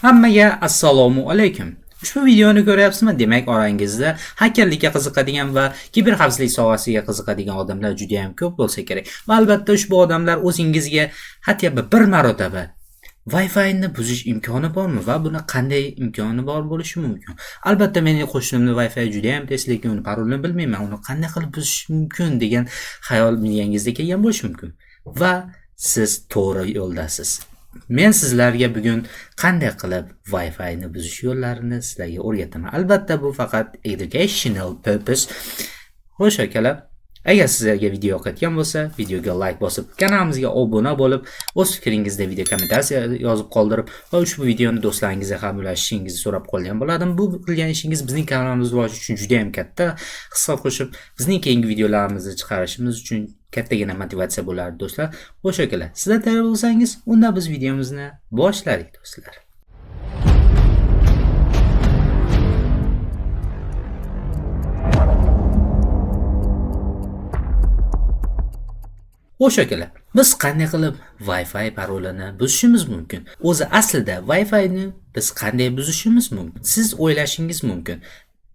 Hammaga assalomu alaykum. Ushbu videoni ko'ryapsizmi? Demak, orangizda hakerlikka qiziqadigan va kiberxavfsizlik sohasiga qiziqadigan odamlar juda ham ko'p bo'lsa kerak. Va albatta ushbu odamlar o'zingizga hatto bir marotaba Wi-Fi ni buzish imkoni bormi va buni qanday imkoni bor bo'lishi mumkin? Albatta mening qo'shnimning Wi-Fi juda ham tez, lekin uni parolini bilmayman. Uni qanday qilib buzish mumkin degan xayol miyangizga kelgan bo'lishi mumkin. Va siz to'g'ri yo'ldasiz. Men sizlarga bugun qanday qilib Wi-Fi ni buzish yo'llarini sizlarga o'rgataman. Albatta bu faqat educational purpose. Xo'sh akalar, agar sizlarga video yoqayotgan bo'lsa, videoga like bosib, kanalimizga obuna bo'lib, o'z fikringizni video kommentariya yozib qoldirib va ushbu videoni do'stlaringizga ham ulashishingizni so'rab qolgan bo'ladim. Bu qilgan ishingiz bizning kanalimiz rivoji uchun juda ham katta hissa qo'shib, bizning keyingi videolarimizni chiqarishimiz uchun kattagina motivatsiya bo'lardi do'stlar. Xo'sh akalar, sizlar tayyor bo'lsangiz, unda biz videomizni boshladik do'stlar. Xo'sh akalar, biz qanday qilib Wi-Fi parolini buzishimiz mumkin? O'zi aslida Wi-Fi ni biz qanday buzishimiz mumkin? Siz o'ylashingiz mumkin.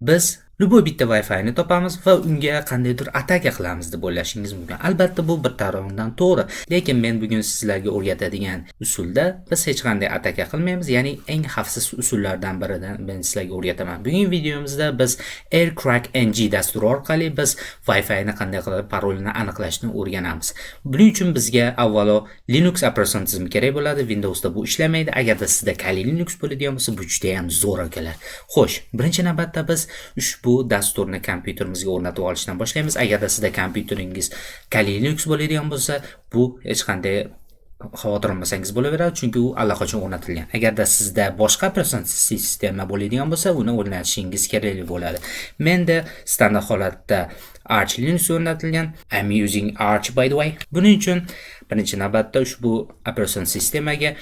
Biz любой bitta Wi-Fi ni topamiz va unga qandaydir ataka qilamiz deb o'ylashingiz mumkin. Albatta bu bir tarafdan to'g'ri, lekin men bugun sizlarga o'rgatadigan usulda biz hech qanday ataka qilmaymiz, ya'ni eng xavfsiz usullardan biridan men sizlarga o'rgataman. Bugun videomizda biz AirCrackNG dasturi orqali biz Wi-Fi ni qanday qilib parolini aniqlashni o'rganamiz. Buning uchun bizga avvalo Linux operatsion tizimi kerak bo'ladi. Windowsda bu ishlamaydi. Agarda sizda Kali Linux bo'ladigan bo'lsa, bu juda ham zo'r akalar. Xo'sh, birinchi navbatda biz bu dasturni kompyuterimizga o'rnatib olishdan boshlaymiz. Agarda sizda kompyuteringiz Kali Linux bo'ladigan bo'lsa, bu hech qanday xavotir olmasangiz bo'laveradi, chunki u allaqachon o'rnatilgan. Agarda sizda boshqa operatsion sistema bo'ladigan bo'lsa, uni o'rnatishingiz kerak bo'ladi. Menda standart holatda Arch Linux o'rnatilgan. I'm using Arch by the way. Buning uchun birinchi navbatda ushbu operatsion sistemaga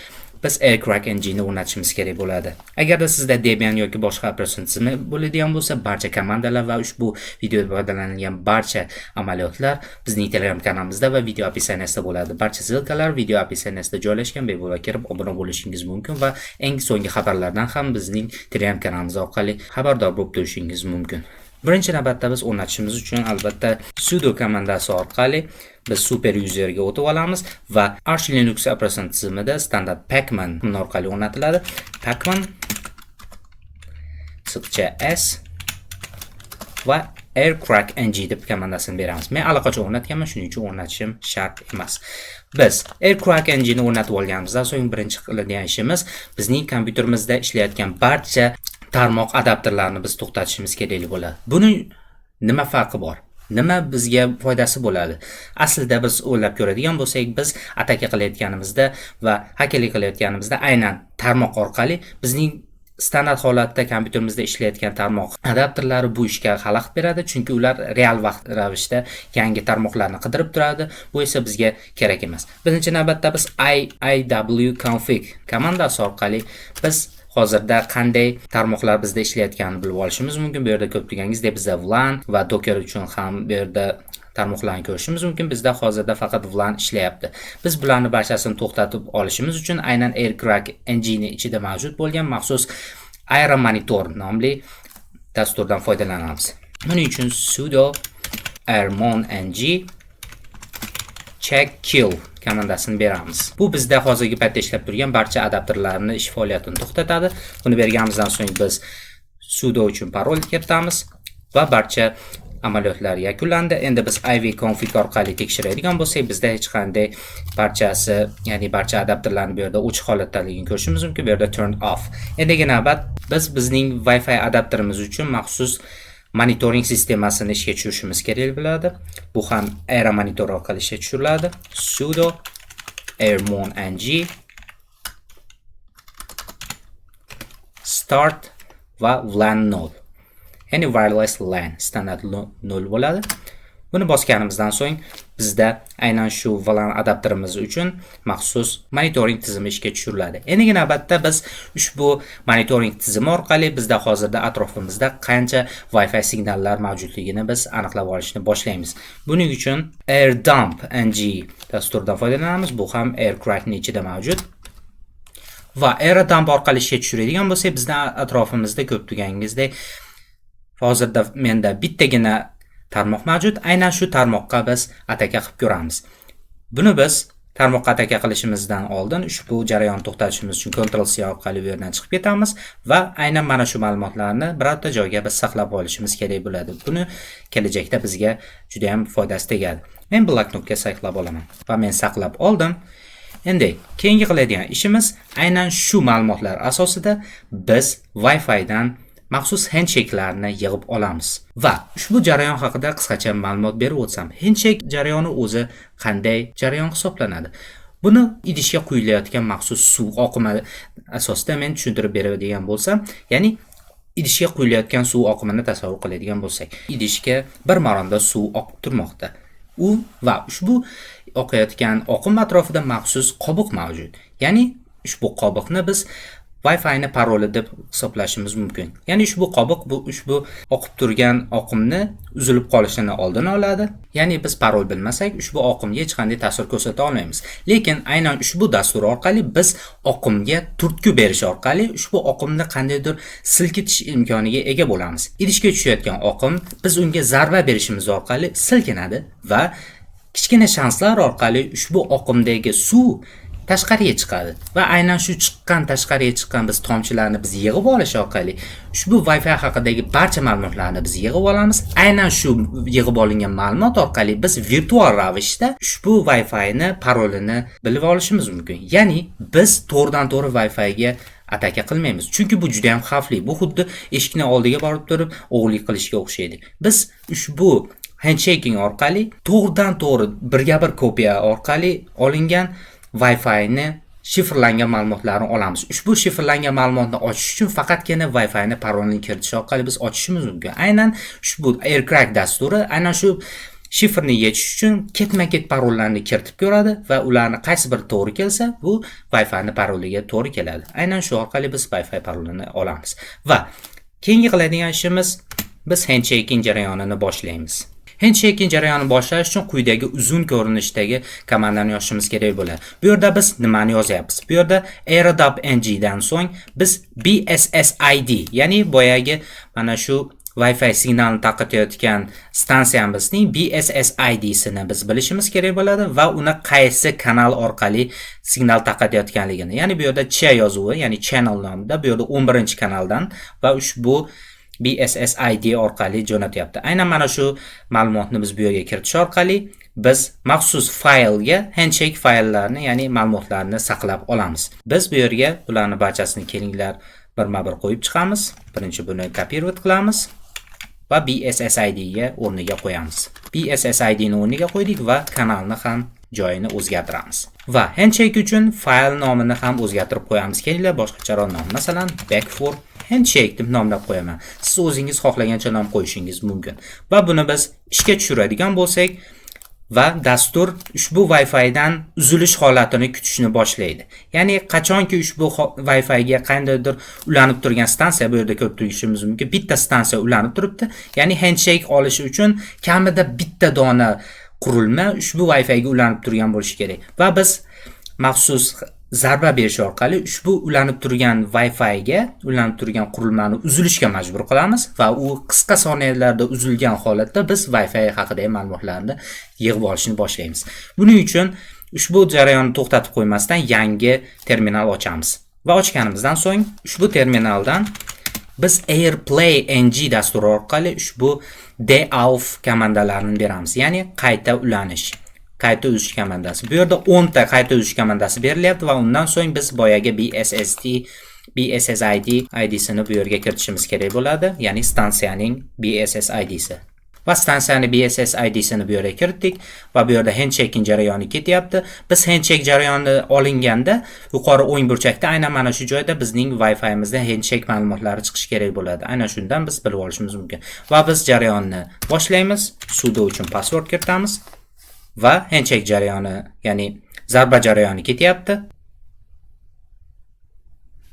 biz AirCrackNG ni o'rnatishimiz kerak bo'ladi. Agarda sizda Debian yoki boshqa operatsion tizimi bo'ladigan bo'lsa, barcha komandalar va ushbu videoda foydalanilgan barcha amaliyotlar bizning Telegram kanalimizda va video описаниесida bo'ladi. Barcha ссылкалар video описаниесida joylashgan, bemalol kirib obuna bo'lishingiz mumkin va eng so'nggi xabarlardan ham bizning Telegram kanalimiz orqali xabardor bo'lib turishingiz mumkin. Birinchi navbatda biz o'rnatishimiz uchun albatta sudo komandasi orqali biz super userga o'tib olamiz va Arch Linux operatsion tizimida standart pacman orqali o'rnatiladi. Pacman -s va AirCrackNG deb komandasini beramiz. Men allaqachon o'rnatganman, shuning uchun o'rnatishim shart emas. Biz AirCrackNG ni o'rnatib olganimizdan so'ng birinchi qiladigan ishimiz bizning kompyuterimizda ishlayotgan barcha tarmoq adapterlarni biz to'xtatishimiz kerak bo'ladi. Buning nima farqi bor? Nima bizga foydasi bo'ladi? Aslida biz o'ylab ko'radigan bo'lsak, biz ataka qilayotganimizda va hakerlik qilayotganimizda aynan tarmoq orqali bizning standart holatda kompyuterimizda ishlayotgan tarmoq adapterlari bu ishga xalaqit beradi, chunki ular real vaqt ravishda yangi tarmoqlarni qidirib turadi. Bu esa bizga kerak emas. Birinchi navbatda biz iwconfig komandasi orqali biz hozirda qanday tarmoqlar bizda ishlayotganini bilib olishimiz mumkin. Bu yerda ko'p turganingizdek bizda VLAN va Docker uchun ham bu yerda tarmoqlarni ko'rishimiz mumkin. Bizda hozirda faqat VLAN ishlayapti. Biz bularni barchasini to'xtatib olishimiz uchun aynan AirCrackNG ni ichida mavjud bo'lgan maxsus AirMonitor nomli dasturdan foydalanamiz. Buning uchun sudo airmon-ng check kill komandasini beramiz. Bu bizda hozirgi paytda ishlab turgan barcha adapterlarni ish faoliyatini to'xtatadi. Buni berganimizdan so'ng biz sudo uchun parol kiritamiz va barcha amaliyotlar yakunlandi. Endi biz iwconfig orqali tekshiradigan bo'lsak, bizda hech qanday barchasi, ya'ni barcha adapterlarni bu yerda o'chiq holatdaligini ko'rishimiz mumkin. Bu yerda turn off. Endigi navbat biz bizning Wi-Fi adapterimiz uchun maxsus monitoring sistemasini ishga tushirishimiz kerak bo'ladi. Bu ham AirMonitor orqali ishga tushiriladi. Sudo airmon-ng start va LAN 0. Ya'ni wireless LAN standart 0 bo'ladi. Buni bosganimizdan so'ng bizda aynan shu VLAN adapterimiz uchun maxsus monitoring tizimi ishga tushiriladi. Endi navbatda biz ushbu monitoring tizimi orqali bizda hozirda atrofimizda qancha Wi-Fi signallar mavjudligini biz aniqlab olishni boshlaymiz. Buning uchun AirDump-ng dasturidan foydalanamiz. Bu ham AirCrack ni ichida mavjud. va AirDump orqali ishga tushiradigan bo'lsak, bizning atrofimizda ko'p turganingizdek, hozirda menda bittagina tarmoq mavjud. Aynan shu tarmoqqa biz ataka qilib ko'ramiz. Buni biz tarmoqqa ataka qilishimizdan oldin ushbu jarayonni to'xtatishimiz uchun Ctrl+C orqali bu yerdan chiqib ketamiz va aynan mana shu ma'lumotlarni birorta joyga biz saqlab olishimiz kerak bo'ladi. Buni kelajakda bizga juda ham foydasi tegadi. Men bloknotga saqlab olaman va men saqlab oldim. Endi keyingi qiladigan ishimiz aynan shu ma'lumotlar asosida biz Wi-Fi dan maxsus handshake'larni yig'ib olamiz. Va ushbu jarayon haqida qisqacha ma'lumot berib o'tsam, handshake jarayoni o'zi qanday jarayon hisoblanadi? Buni idishga quyilayotgan maxsus suv oqimi asosida men tushuntirib beradigan bo'lsam, ya'ni idishga quyilayotgan suv oqimini tasavvur qiladigan bo'lsak, idishga bir maromda suv oqib turmoqda. Va ushbu oqayotgan oqim atrofida maxsus qobiq mavjud. Ya'ni ushbu qobiqni biz Wi-Fi ni paroli deb hisoblashimiz mumkin. Ya'ni ushbu qobiq ushbu oqib turgan oqimni uzilib qolishini oldini oladi. Ya'ni biz parol bilmasak, ushbu oqimga hech qanday ta'sir ko'rsata olmaymiz. Lekin aynan ushbu dastur orqali biz oqimga turtki berish orqali ushbu oqimni qandaydir silkitish imkoniga ega bo'lamiz. Idishga tushayotgan oqim biz unga zarba berishimiz orqali silkinadi va kichkina shanslar orqali ushbu oqimdagi suv tashqariga chiqadi va aynan shu tashqariga chiqqan biz tomchilarni biz yig'ib olish orqali ushbu Wi-Fi haqidagi barcha ma'lumotlarni biz yig'ib olamiz. Aynan shu yig'ib olingan ma'lumot orqali biz virtual ravishda ushbu Wi-Fi ni parolini bilib olishimiz mumkin. Ya'ni biz to'g'ridan-to'g'ri Wi-Fi ga ataka qilmaymiz. Chunki bu juda ham xavfli. Bu xuddi eshikning oldiga borib turib o'g'irlik qilishga o'xshaydi. Biz ushbu handshaking orqali to'g'ridan-to'g'ri birga-bir kopiya orqali olingan Wi-Fi ni shifrlangan ma'lumotlarni olamiz. Ushbu shifrlangan ma'lumotni ochish uchun faqatgina Wi-Fi ni parolini kiritish orqali biz ochishimiz mumkin. Aynan ushbu AirCrack dasturi aynan shu shifrni yechish uchun ketma-ket parollarni kiritib ko'radi va ularni qaysi biri to'g'ri kelsa, bu Wi-Fi ni paroliga to'g'ri keladi. Aynan shu orqali biz Wi-Fi parolini olamiz. Va keyingi qiladigan ishimiz biz handshaking jarayonini boshlaymiz. Handshaking jarayonini boshlash uchun quyidagi uzun ko'rinishdagi komandani yozishimiz kerak bo'ladi. Bu yerda biz nimani yozyapmiz? Bu yerda AirDump ng dan so'ng biz BSSID, ya'ni boyagi mana shu Wi-Fi signalni tarqatayotgan stansiyamizning BSSID sini biz bilishimiz kerak bo'ladi va uni qaysi kanal orqali signal tarqatayotganligini. Ya'ni bu yerda ch yozuvi, ya'ni channel nomida bu yerda 11-kanaldan va ushbu BSSID orqali jo'natyapti. Aynan mana shu ma'lumotni biz bu yerga kiritish orqali biz maxsus faylga handshake fayllarni, ya'ni ma'lumotlarni saqlab olamiz. Biz bu yerga ularni barchasini kelinglar birma-bir qo'yib chiqamiz. Birinchi buni kopировать qilamiz va BSSID ga o'rniga qo'yamiz. BSSID ni o'rniga qo'ydik va kanalni ham joyini o'zgartiramiz. Va handshake uchun fayl nomini ham o'zgartirib qo'yamiz. Kelinglar boshqacharoq nom, masalan back4 handshake deb nomlab qo'yaman. Siz o'zingiz xohlagancha nom qo'yishingiz mumkin. Va buni biz ishga tushiradigan bo'lsak va dastur ushbu Wi-Fi dan uzilish holatini kutishni boshlaydi. Ya'ni qachonki ushbu Wi-Fi ga qandaydir ulanib turgan stansiya, bu yerda ko'rib turishimiz mumkin, bitta stansiya ulanib turibdi. Ya'ni handshake olish uchun kamida bitta dona qurilma ushbu Wi-Fi ga ulanib turgan bo'lishi kerak. Va biz maxsus zarba berish orqali ushbu ulanib turgan Wi-Fi ga ulanib turgan qurilmani uzilishga majbur qilamiz va u qisqa soniyalarda uzilgan holatda biz Wi-Fi haqidagi ma'lumotlarni yig'ib olishni boshlaymiz. Buning uchun ushbu jarayonni to'xtatib qo'ymasdan yangi terminal ochamiz. Va ochganimizdan so'ng ushbu terminaldan biz AirPlay ng dasturi orqali ushbu deoff komandalarini beramiz, ya'ni qayta ulanish. Qayta uzish komandasi. Bu yerda 10 ta qayta uzish komandasi berilyapti va undan so'ng biz boyaga BSSID IDsini bu yerga kiritishimiz kerak bo'ladi, ya'ni stansiyaning BSSIDsi. Va stansiyaning BSSIDsini bu yerga kiritdik va bu yerda handshaking jarayoni ketyapti. Biz handshake jarayoni olinganda yuqori o'ng burchakda aynan mana shu joyda bizning Wi-Fi'mizda handshake ma'lumotlari chiqishi kerak bo'ladi. Aynan shundan biz bilib olishimiz mumkin. Va biz jarayonni boshlaymiz. Sudo uchun password kiritamiz. Va handshake jarayoni, ya'ni zarba jarayoni ketyapti.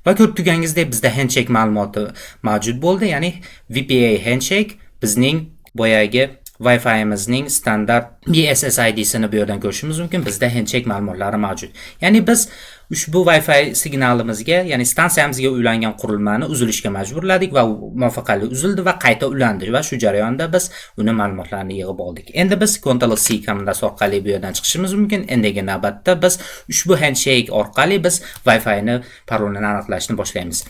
Va ko'rib turganingizdek bizda handshake ma'lumoti mavjud bo'ldi, ya'ni VPA handshake bizning boyagi Wi-Fi'imizning standart BSSID'sini bu yerdan ko'rishimiz mumkin. Bizda handshake ma'lumotlari mavjud. Ya'ni biz ushbu Wi-Fi signalimizga, ya'ni stansiyamizga ulangan qurilmani uzilishga majburladik va muvaffaqiyatli uzildi va qayta ulandi va shu jarayonda biz uni ma'lumotlarini yig'ib oldik. Endi biz Ctrl+C komandasi orqali bu yerdan chiqishimiz mumkin. Endigi navbatda biz ushbu handshake orqali biz Wi-Fi'ni parolini aniqlashni boshlaymiz.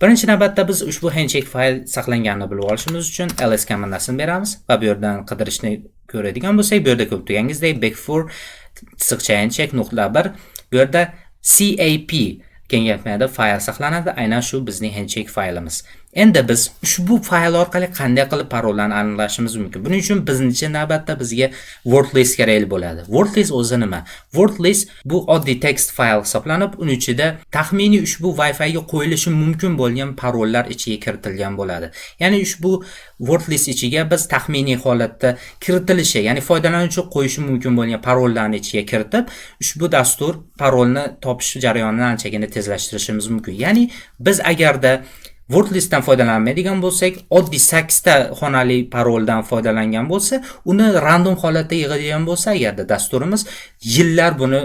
Birinchi navbatda biz ushbu handshake fayl saqlanganini bilib olishimiz uchun ls komandasini beramiz va bu yerdan qidirishni ko'radigan bo'lsak, bu yerda ko'rib turganingizdek big4-handshake.1 bu yerda CAP kengaytmada fayl saqlanadi. Aynan shu bizning handshake faylimiz. Endi biz ushbu fayl orqali qanday qilib parollarni aniqlashimiz mumkin? Buning uchun birinchi navbatda bizga word list kerak bo'ladi. Word list o'zi nima? Word list bu oddiy text fayl hisoblanib, uning ichida taxminiy ushbu Wi-Fi ga qo'yilishi mumkin bo'lgan parollar ichiga kiritilgan bo'ladi. Ya'ni ushbu word list ichiga biz taxminiy holatda kiritilishi, ya'ni foydalanuvchi qo'yishi mumkin bo'lgan parollarni ichiga kiritib, ushbu dastur parolni topish jarayonini anchagina tezlashtirishimiz mumkin. Ya'ni biz agarda word listdan foydalanmaydigan bo'lsak, oddiy 8 ta xonali paroldan foydalangan bo'lsa, uni random holatda yig'adigan bo'lsa, agarda dasturimiz yillar buni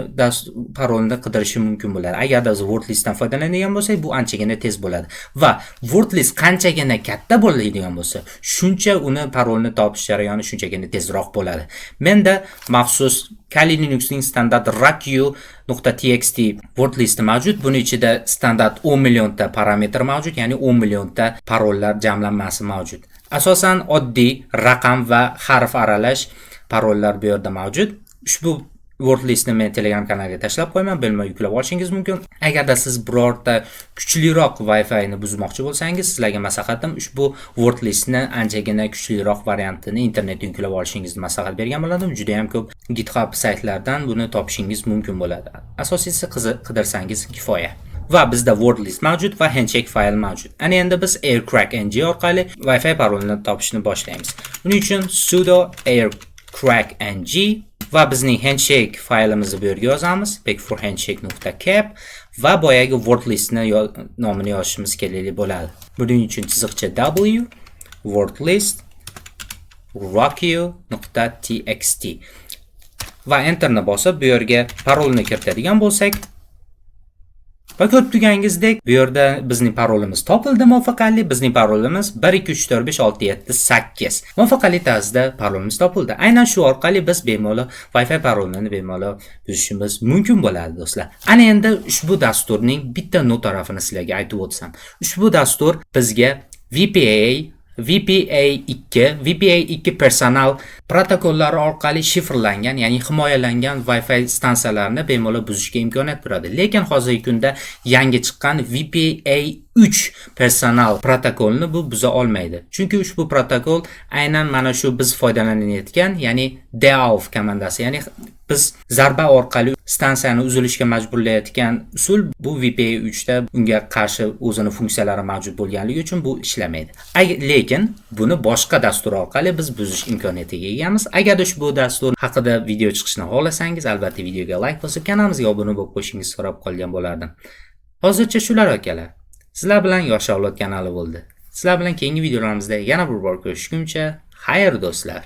parolni qidirishi mumkin bo'ladi. Agarda biz word listdan foydalanadigan bo'lsak, bu anchagina tez bo'ladi. Va word list qanchagina katta bo'ladigan bo'lsa, shuncha uni parolni topish jarayoni shunchagina tezroq bo'ladi. Menda maxsus Kali Linuxning standart raku.txt word listi mavjud. Buning ichida standart 10 millionta parametr mavjud, ya'ni 10 millionta parollar jamlanmasi mavjud. Asosan oddiy raqam va harf aralash parollar bu yerda mavjud. Ushbu word listni men Telegram kanaliga tashlab qo'yaman, bemalol yuklab olishingiz mumkin. Agarda siz birorta kuchliroq Wi-Fi ni buzmoqchi bo'lsangiz, sizlarga maslahatim ushbu word listni anchagina kuchliroq variantini internetdan yuklab olishingizni maslahat bergan bo'ladim. Juda ham ko'p GitHub saytlardan buni topishingiz mumkin bo'ladi. Asosiysi qidirsangiz kifoya. Va bizda word list mavjud va handshake fayl mavjud. Ana endi biz aircrack.ng orqali Wi-Fi parolini topishni boshlaymiz. Buning uchun sudo aircrack.ng va bizning handshake faylimizni bu yerga yozamiz. big4handshake.cap va boyagi word listni nomini yozishimiz kerakli bo'ladi. Buning uchun chiziqcha w word list raku.txt va enterni bosib bu yerga parolni kiritadigan bo'lsak, va ko'rib turganingizdek, bu yerda bizning parolimiz topildi muvaffaqiyatli. Bizning parolimiz 1234567 muvaffaqiyatli tarzda parolimiz topildi. Aynan shu orqali biz bemalol Wi-Fi parolini bemalol buzishimiz mumkin bo'ladi do'stlar. Ana endi ushbu dasturning bitta not tarafini sizlarga aytib o'tsam. Ushbu dastur bizga VPA2 personal protokollari orqali shifrlangan, ya'ni himoyalangan Wi-Fi stansiyalarni bemalol buzishga imkoniyat beradi. Lekin hozirgi kunda yangi chiqqan VPA3 personal protokolni bu buza olmaydi. Chunki ushbu protokol aynan mana shu biz foydalanayotgan, ya'ni DAoF komandasi, ya'ni biz zarba orqali stansiyani uzilishga majburlayotgan usul bu VPA3 da unga qarshi o'zini funksiyalari mavjud bo'lganligi uchun bu ishlamaydi. Lekin buni boshqa dastur orqali biz buzish imkoniyatiga egamiz. Agar ushbu dastur haqida video chiqishini xohlasangiz, albatta videoga like bosib, kanalimizga obuna bo'lib qo'yishingizni so'rab qolgan bo'lardim. Hozircha shular akalar. Sizlar bilan Yosh avlod kanali bo'ldi. Sizlar bilan keyingi videolarimizda yana bir bor ko'rishguncha, xayr do'stlar.